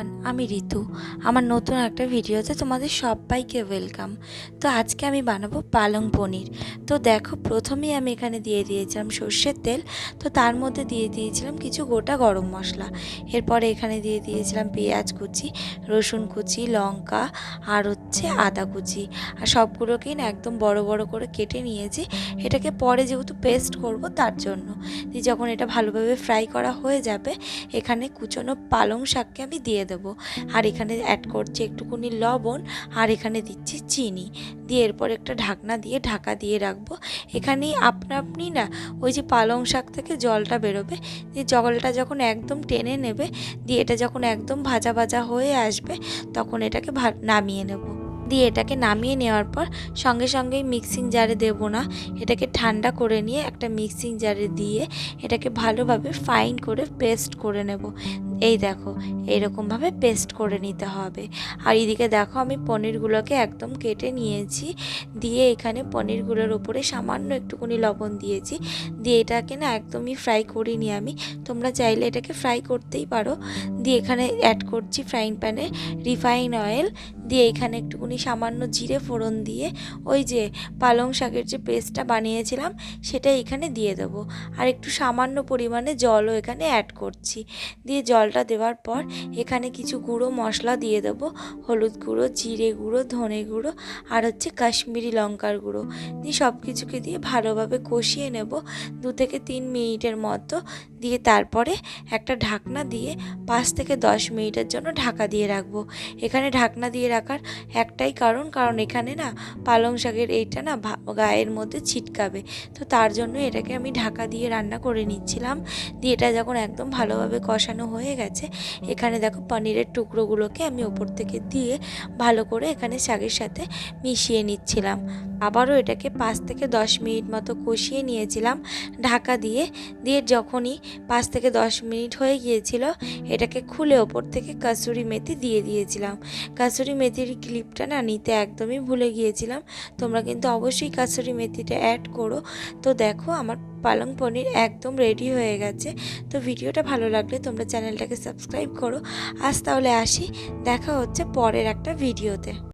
Everyone, আমি ঋতু। আমার নতুন একটা ভিডিওতে তোমাদের সবাইকে ওয়েলকাম। তো আজকে আমি বানাবো পালং পনির। তো দেখো, প্রথমেই আমি এখানে দিয়ে দিয়েছিলাম সর্ষের তেল। তো তার মধ্যে দিয়ে দিয়েছিলাম কিছু গোটা গরম মশলা। এরপরে এখানে দিয়ে দিয়েছিলাম পেঁয়াজ কুচি, রসুন কুচি, লঙ্কা আর আদা কুচি। আর সবগুলোকেই না একদম বড় বড় করে কেটে নিয়েছি, এটাকে পরে যেহেতু পেস্ট করব তার জন্য। দিয়ে যখন এটা ভালোভাবে ফ্রাই করা হয়ে যাবে, এখানে কুচনো পালং শাককে আমি দিয়ে দেবো। আর এখানে অ্যাড করছি একটুকুনি লবণ, আর এখানে দিচ্ছি চিনি। দিয়ে এরপর একটা ঢাকনা দিয়ে ঢাকা দিয়ে রাখবো। এখানেই আপনি না ওই যে পালং শাক থেকে জলটা বেরোবে, দিয়ে জলটা যখন একদম টেনে নেবে, দিয়ে এটা যখন একদম ভাজা ভাজা হয়ে আসবে, তখন এটাকে নামিয়ে নেব। দিয়ে এটাকে নামিয়ে নেওয়ার পর সঙ্গে সঙ্গেই মিক্সিং জারে দেবো না, এটাকে ঠান্ডা করে নিয়ে একটা মিক্সিং জারে দিয়ে এটাকে ভালোভাবে ফাইন করে পেস্ট করে নেব। এই দেখো, এইরকমভাবে পেস্ট করে নিতে হবে। আর এদিকে দেখো, আমি পনিরগুলোকে একদম কেটে নিয়েছি। দিয়ে এখানে পনিরগুলোর উপরে সামান্য একটুকুনি লবণ দিয়েছি। দিয়ে এটাকে না একদমই ফ্রাই করিনি আমি, তোমরা চাইলে এটাকে ফ্রাই করতেই পারো। দিয়ে এখানে অ্যাড করছি ফ্রাইং প্যানে রিফাইন অয়েল। দিয়ে এখানে একটুকুনি সামান্য জিরে ফোড়ন দিয়ে ওই যে পালং শাকের যে পেস্টটা বানিয়েছিলাম সেটা এখানে দিয়ে দেবো। আর একটু সামান্য পরিমাণে জলও এখানে অ্যাড করছি। দিয়ে জলটা দেওয়ার পর এখানে কিছু গুঁড়ো মশলা দিয়ে দেবো, হলুদ গুঁড়ো, জিরে গুঁড়ো, ধনে গুঁড়ো আর কাশ্মীরি লঙ্কার গুঁড়ো। দিয়ে সব কিছুকে দিয়ে ভালোভাবে কষিয়ে নেব 2 থেকে 3 মিনিটের মতো। দিয়ে তারপরে একটা ঢাকনা দিয়ে 5 থেকে 10 মিনিটের জন্য ঢাকা দিয়ে রাখবো। এখানে ঢাকনা দিয়ে রাখার একটাই কারণ এখানে না পালং শাকের এইটা না গায়ের মধ্যে ছিটকাবে, তো তার জন্য এটাকে আমি ঢাকা দিয়ে রান্না করে নিচ্ছিলাম। দিয়ে এটা যখন একদম ভালোভাবে কষানো হয়ে গেছে, এখানে দেখো পনিরের টুকরোগুলোকে আমি ওপর থেকে দিয়ে ভালো করে এখানে শাকের সাথে মিশিয়ে নিচ্ছিলাম। আবারও এটাকে 5 থেকে 10 মিনিট মতো কষিয়ে নিয়েছিলাম ঢাকা দিয়ে। দিয়ে যখনই 5 থেকে 10 মিনিট হয়ে গিয়েছিল, এটাকে খুলে ওপর থেকে কাসুরি মেথি দিয়ে দিয়েছিলাম। কাসুরি মেথির ক্লিপটা না নিতে একদমই ভুলে গিয়েছিলাম, তোমরা কিন্তু অবশ্যই কাসুরি মেথিটা অ্যাড করো। তো দেখো, আমার পালং পনির একদম রেডি হয়ে গেছে। তো ভিডিওটা ভালো লাগলে তোমরা চ্যানেলটাকে সাবস্ক্রাইব করো। আজ তাহলে আসি, দেখা হচ্ছে পরের একটা ভিডিওতে।